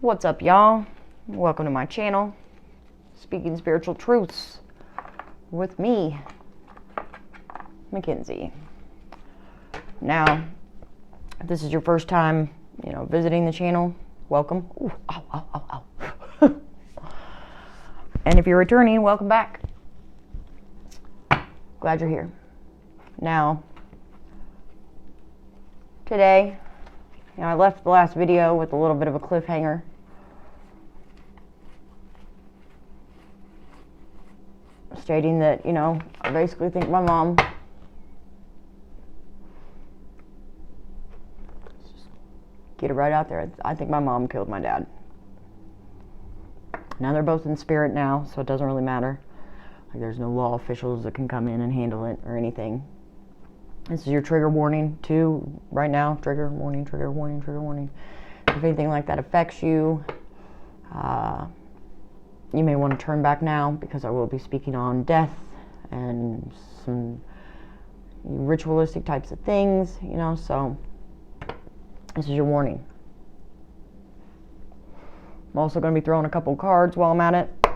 What's up, y'all? Welcome to my channel, Speaking Spiritual Truths with me, Mackenzie. Now, if this is your first time, visiting the channel, welcome. Ooh, ow, ow, ow, ow. And if you're returning, welcome back. Glad you're here. Now, today, I left the last video with a little bit of a cliffhanger. Stating that, I basically think my mom get it right out there. I think my mom killed my dad. Now they're both in spirit now, so it doesn't really matter. Like, there's no law officials that can come in and handle it or anything. This is your trigger warning too, right now. Trigger warning, trigger warning, trigger warning. If anything like that affects you, you may want to turn back now, because I will be speaking on death and some ritualistic types of things, so this is your warning. I'm also going to be throwing a couple cards while I'm at it,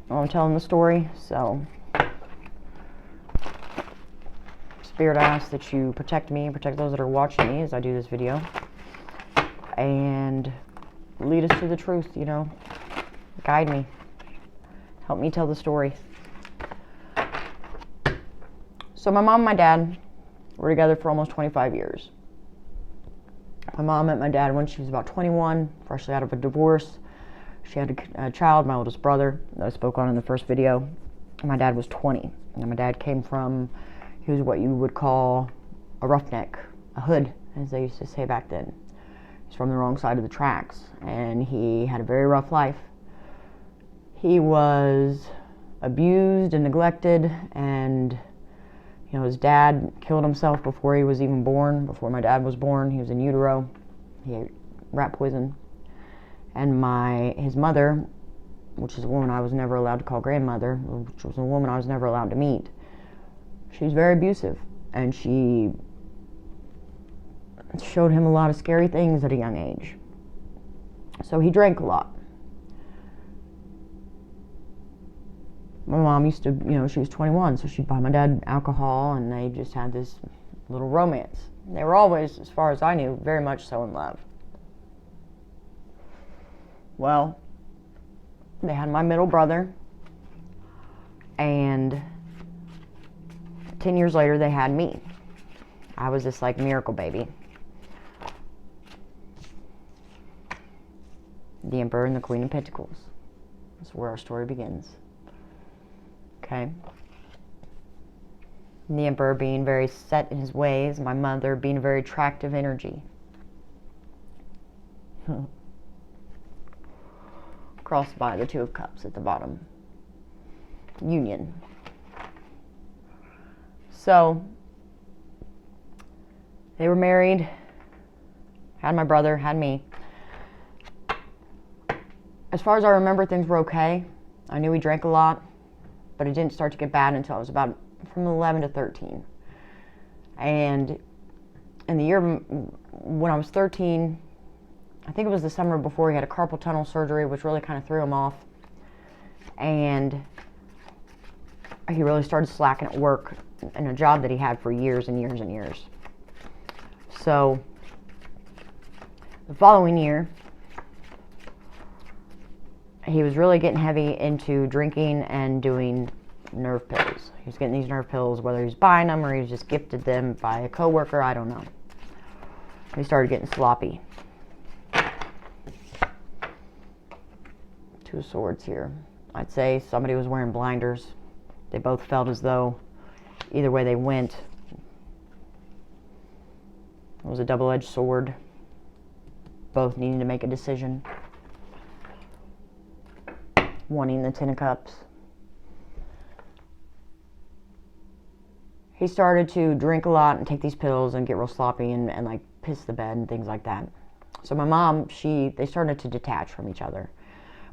while I'm telling the story, so Spirit, I ask that you protect me and protect those that are watching me as I do this video, and lead us to the truth, Guide me. Help me tell the story. So my mom and my dad were together for almost 25 years. My mom met my dad when she was about 21, freshly out of a divorce. She had a child, my oldest brother, that I spoke on in the first video. My dad was 20. And my dad came from, he was what you would call a roughneck, a hood, as they used to say back then. He's from the wrong side of the tracks, and he had a very rough life. He was abused and neglected, and his dad killed himself before he was even born. Before my dad was born, he was in utero. He ate rat poison. And his mother, which is a woman I was never allowed to call grandmother, which was a woman I was never allowed to meet, she's very abusive, and she showed him a lot of scary things at a young age. So he drank a lot. My mom used to, she was 21, so she'd buy my dad alcohol, and they just had this little romance. They were always, as far as I knew, very much so in love. Well, they had my middle brother, and 10 years later, they had me. I was this, miracle baby. The Emperor and the Queen of Pentacles. That's where our story begins. Okay. And the Emperor being very set in his ways, my mother being a very attractive energy. Crossed by the Two of Cups at the bottom. Union. So, they were married, had my brother, had me. As far as I remember, things were okay. I knew he drank a lot, but it didn't start to get bad until I was about from 11 to 13. And in the year when I was 13, I think it was the summer before, he had a carpal tunnel surgery, which really kind of threw him off. And he really started slacking at work in a job that he had for years and years and years. So the following year, he was really getting heavy into drinking and doing nerve pills. He was getting these nerve pills, whether he was buying them or he was just gifted them by a coworker, I don't know. He started getting sloppy. Two of Swords here. I'd say somebody was wearing blinders. They both felt as though either way they went, it was a double-edged sword. Both needing to make a decision. Wanting the Ten of Cups. He started to drink a lot and take these pills and get real sloppy and piss the bed and things like that. So my mom, they started to detach from each other.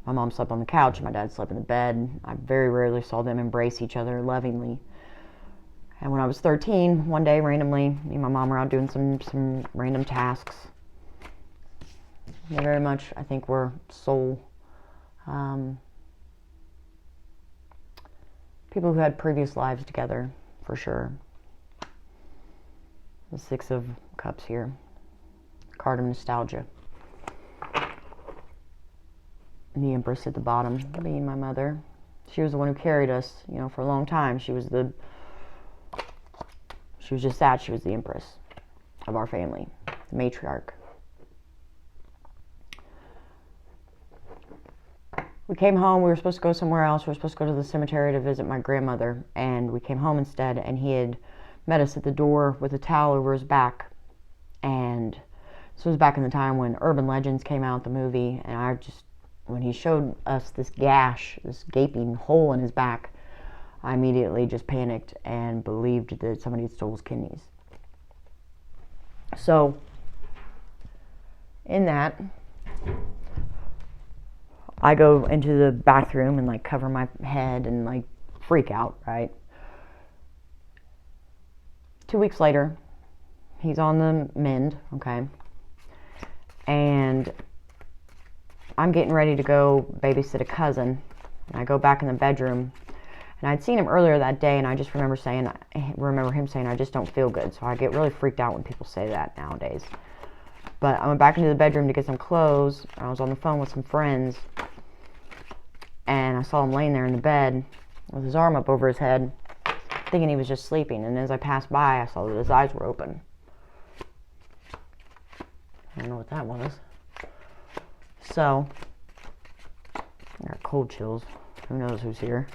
My mom slept on the couch and my dad slept in the bed. I very rarely saw them embrace each other lovingly. And when I was 13, one day randomly, me and my mom were out doing some random tasks. They very much, I think, were soul people who had previous lives together, for sure. The Six of Cups here. Card of nostalgia. And the Empress at the bottom, being my mother. She was the one who carried us, you know, for a long time. She was just that. She was the Empress of our family, the matriarch. We came home. We were supposed to go somewhere else. We were supposed to go to the cemetery to visit my grandmother, and we came home instead, and he had met us at the door with a towel over his back. And this was back in the time when Urban Legends came out, the movie, and when he showed us this gash, this gaping hole in his back, I immediately just panicked and believed that somebody had stole his kidneys. So, in that, I go into the bathroom and like cover my head and like freak out, right? 2 weeks later, he's on the mend, okay? And I'm getting ready to go babysit a cousin. And I go back in the bedroom. And I'd seen him earlier that day, and I just remember him saying, I just don't feel good. So I get really freaked out when people say that nowadays. But I went back into the bedroom to get some clothes. I was on the phone with some friends. And I saw him laying there in the bed with his arm up over his head, thinking he was just sleeping. And as I passed by, I saw that his eyes were open. I don't know what that was. So, I got cold chills. Who knows who's here.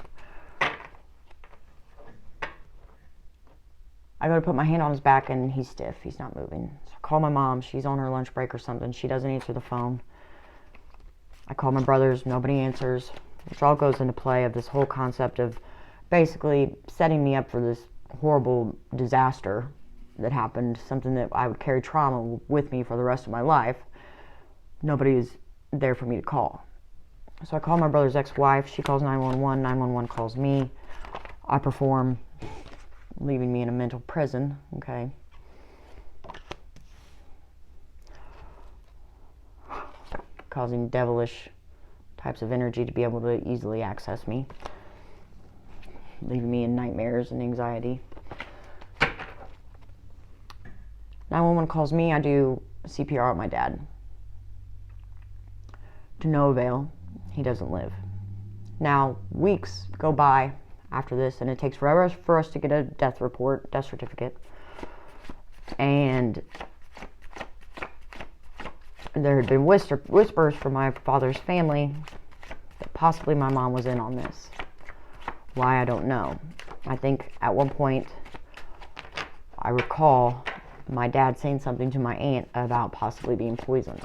I go to put my hand on his back and he's stiff. He's not moving. So I call my mom. She's on her lunch break or something. She doesn't answer the phone. I call my brothers. Nobody answers. Which all goes into play of this whole concept of basically setting me up for this horrible disaster that happened. Something that I would carry trauma with me for the rest of my life. Nobody's there for me to call. So I call my brother's ex-wife. She calls 911. 911 calls me. I perform, leaving me in a mental prison, okay? Causing devilish types of energy to be able to easily access me, leaving me in nightmares and anxiety. 911 calls me. I do CPR on my dad. To no avail. He doesn't live. Now, weeks go by after this, and it takes forever for us to get a death certificate. And there had been whispers from my father's family that possibly my mom was in on this. Why, I don't know. I think at one point, I recall my dad saying something to my aunt about possibly being poisoned.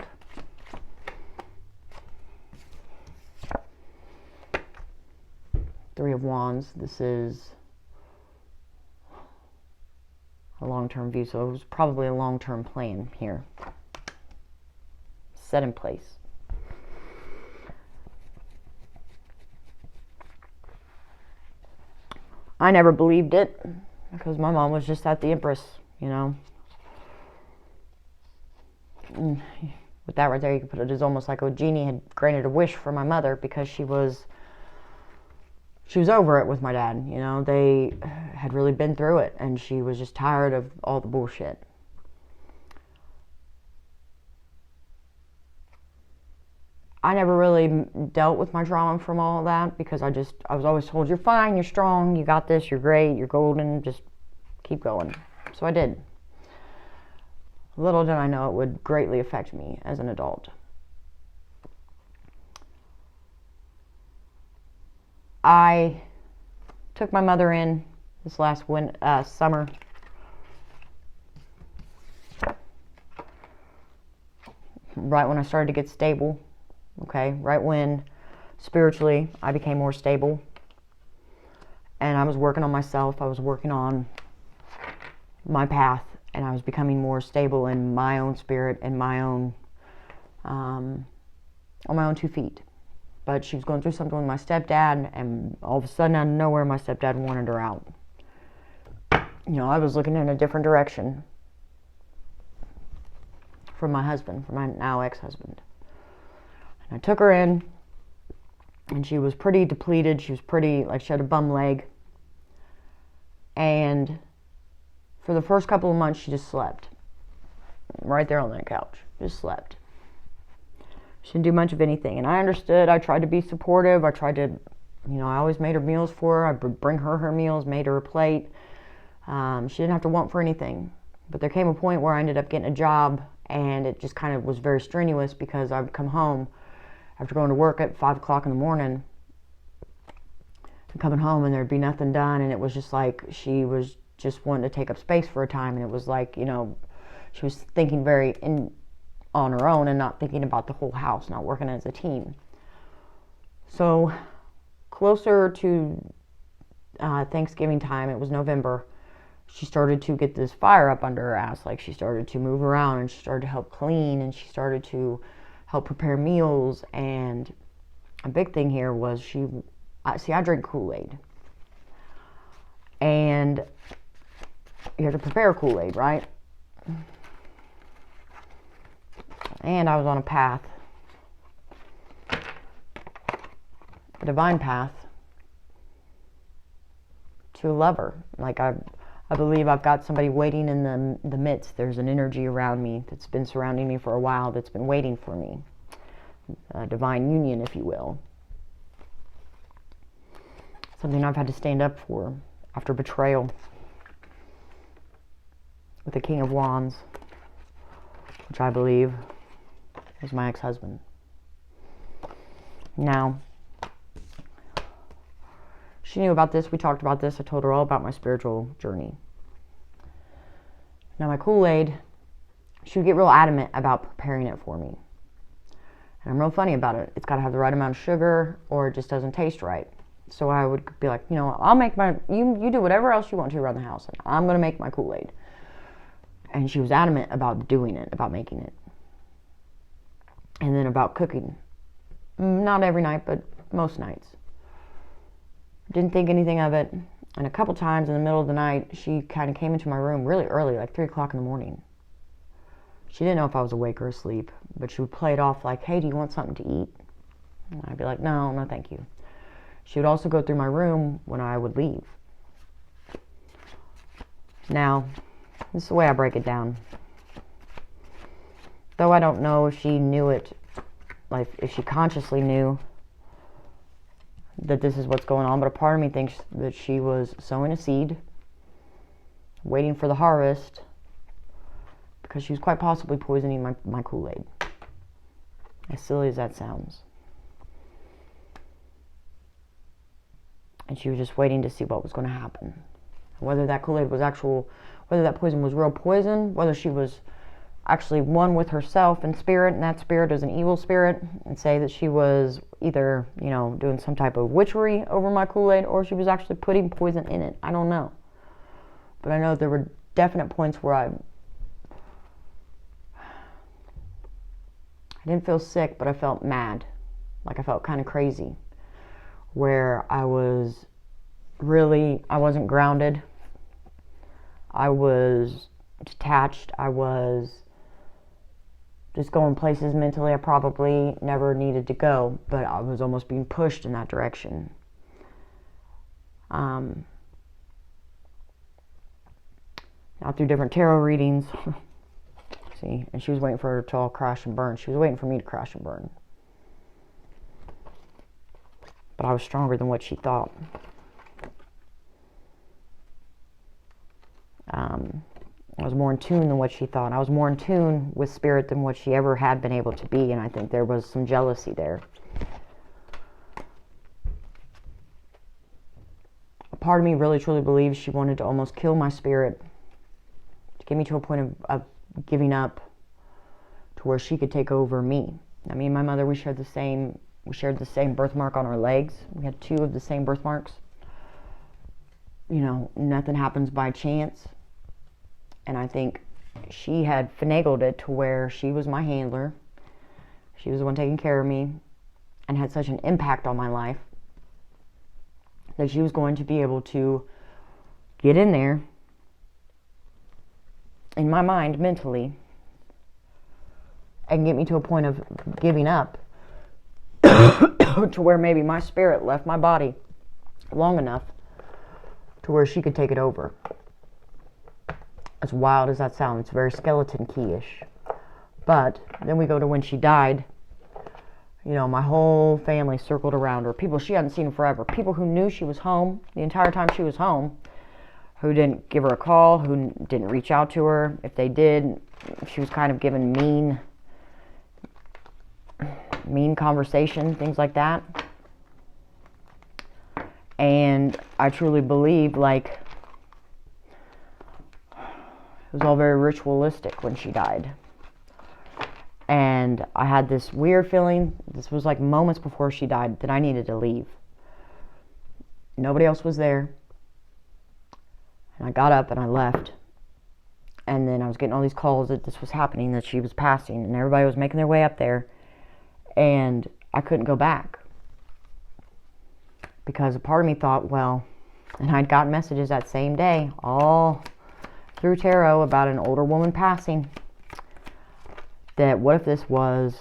Three of Wands. This is a long-term view, so it was probably a long-term plan here. Set in place. I never believed it because my mom was just at the Empress, you know. With that right there, you can put it as almost like a genie had granted a wish for my mother because she was over it with my dad, you know. They had really been through it, and she was just tired of all the bullshit. I never really dealt with my trauma from all of that because I was always told, you're fine, you're strong, you got this, you're great, you're golden, just keep going. So I did. Little did I know it would greatly affect me as an adult. I took my mother in this last summer. Right when I started to get stable. Okay, right when spiritually I became more stable. And I was working on myself. I was working on my path. And I was becoming more stable in my own spirit and my own, on my own 2 feet. But she was going through something with my stepdad, and all of a sudden, out of nowhere, my stepdad wanted her out. You know, I was looking in a different direction from my husband, from my now ex-husband. I took her in, and she was pretty depleted. She was pretty, like, she had a bum leg. And for the first couple of months, she just slept. Right there on that couch. Just slept. She didn't do much of anything. And I understood. I tried to be supportive. I tried to, I always made her meals for her. I would bring her meals, made her a plate. She didn't have to want for anything. But there came a point where I ended up getting a job, and it just kind of was very strenuous because I would come home after going to work at 5 o'clock in the morning and coming home, and there'd be nothing done, and it was just like she was just wanting to take up space for a time, and it was like, she was thinking on her own and not thinking about the whole house, not working as a team. So closer to Thanksgiving time, it was November, she started to get this fire up under her ass. Like, she started to move around, and she started to help clean, and she started to help prepare meals. And a big thing here was I drink Kool-Aid. And you have to prepare Kool-Aid, right? And I was on a path, a divine path, to love her. Like, I believe I've got somebody waiting in the midst. There's an energy around me that's been surrounding me for a while, that's been waiting for me. A divine union, if you will. Something I've had to stand up for after betrayal with the King of Wands, which I believe was my ex-husband. Now, she knew about this. We talked about this. I told her all about my spiritual journey. Now, my Kool-Aid, she would get real adamant about preparing it for me. And I'm real funny about it. It's got to have the right amount of sugar, or it just doesn't taste right. So I would be like, I'll make you do whatever else you want to around the house, and I'm going to make my Kool-Aid. And she was adamant about doing it, about making it. And then about cooking. Not every night, but most nights. Didn't think anything of it. And a couple times in the middle of the night, she kind of came into my room really early, like 3 o'clock in the morning. She didn't know if I was awake or asleep, but she would play it off like, hey, do you want something to eat? And I'd be like, no, thank you. She would also go through my room when I would leave. Now, this is the way I break it down. Though I don't know if she knew it, like if she consciously knew that this is what's going on, but a part of me thinks that she was sowing a seed, waiting for the harvest, because she was quite possibly poisoning my Kool-Aid. As silly as that sounds. And she was just waiting to see what was going to happen. Whether that Kool-Aid was whether that poison was real poison, whether she was actually one with herself in spirit, and that spirit is an evil spirit, and say that she was either, doing some type of witchery over my Kool-Aid, or she was actually putting poison in it. I don't know. But I know there were definite points where I didn't feel sick, but I felt mad. Like, I felt kind of crazy. Where I wasn't grounded. I was detached. I was just going places mentally I probably never needed to go, but I was almost being pushed in that direction. Now, through different tarot readings, see, and she was waiting for her to all crash and burn. She was waiting for me to crash and burn. But I was stronger than what she thought. I was more in tune than what she thought. I was more in tune with spirit than what she ever had been able to be, and I think there was some jealousy there. A part of me really truly believes she wanted to almost kill my spirit, to get me to a point of giving up, to where she could take over me. I mean, my mother, we shared the same birthmark on our legs. We had 2 of the same birthmarks. Nothing happens by chance. And I think she had finagled it to where she was my handler. She was the one taking care of me, and had such an impact on my life that she was going to be able to get in there, in my mind, mentally, and get me to a point of giving up to where maybe my spirit left my body long enough to where she could take it over. As wild as that sounds, it's very Skeleton Key-ish. But then we go to when she died. You know, my whole family circled around her. People she hadn't seen in forever. People who knew she was home the entire time she was home, who didn't give her a call, who didn't reach out to her. If they did, she was kind of given mean conversation, things like that. And I truly believe, like, it was all very ritualistic when she died. And I had this weird feeling, this was like moments before she died, that I needed to leave. Nobody else was there. And I got up and I left. And then I was getting all these calls that this was happening, that she was passing, and everybody was making their way up there. And I couldn't go back. Because a part of me thought, well, and I'd gotten messages that same day, all through tarot, about an older woman passing. That what if this was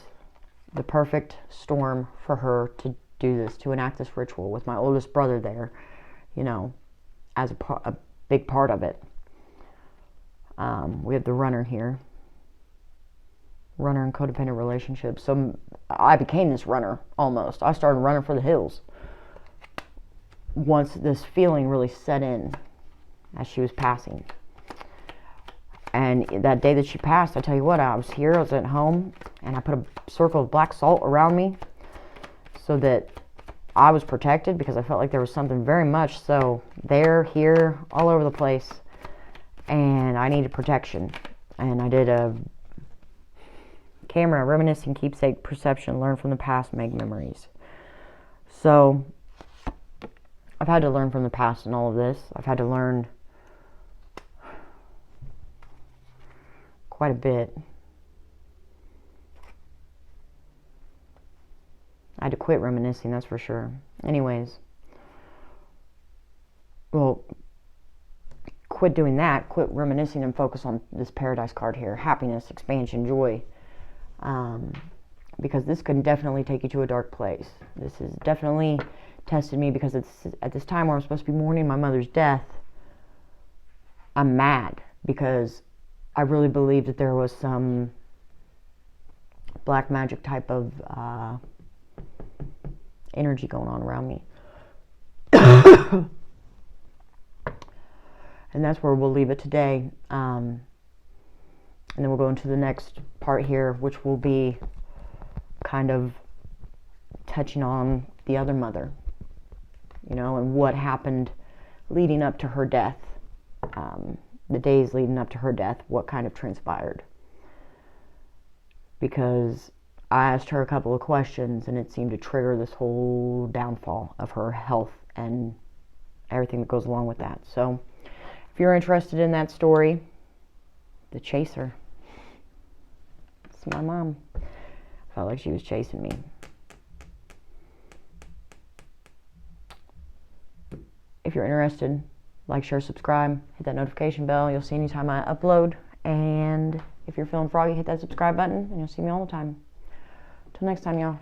the perfect storm for her to do this, to enact this ritual with my oldest brother there, you know, as a big part of it. We have the runner here. Runner in codependent relationships. So I became this runner, almost. I started running for the hills once this feeling really set in as she was passing. And that day that she passed, I tell you what, I was here, I was at home, and I put a circle of black salt around me so that I was protected, because I felt like there was something very much so there, here, all over the place, and I needed protection. And I did a camera, reminiscing, keepsake, perception, learn from the past, make memories. So I've had to learn from the past in all of this. I've had to learn quite a bit. I had to quit reminiscing, that's for sure. Anyways, well, quit doing that, quit reminiscing, and focus on this Paradise card here. Happiness, expansion, joy. Because this can definitely take you to a dark place. This has definitely tested me, because it's at this time where I'm supposed to be mourning my mother's death. I'm mad because I really believe that there was some black magic type of energy going on around me. And that's where we'll leave it today. And then we'll go into the next part here, which will be kind of touching on the other mother, you know, and what happened leading up to her death. The days leading up to her death, what kind of transpired. Because I asked her a couple of questions, and it seemed to trigger this whole downfall of her health and everything that goes along with that. So if you're interested in that story, the chaser. It's my mom. Felt like she was chasing me. If you're interested, like, share, subscribe, hit that notification bell. You'll see anytime I upload. And if you're feeling froggy, hit that subscribe button, and you'll see me all the time. Till next time, y'all.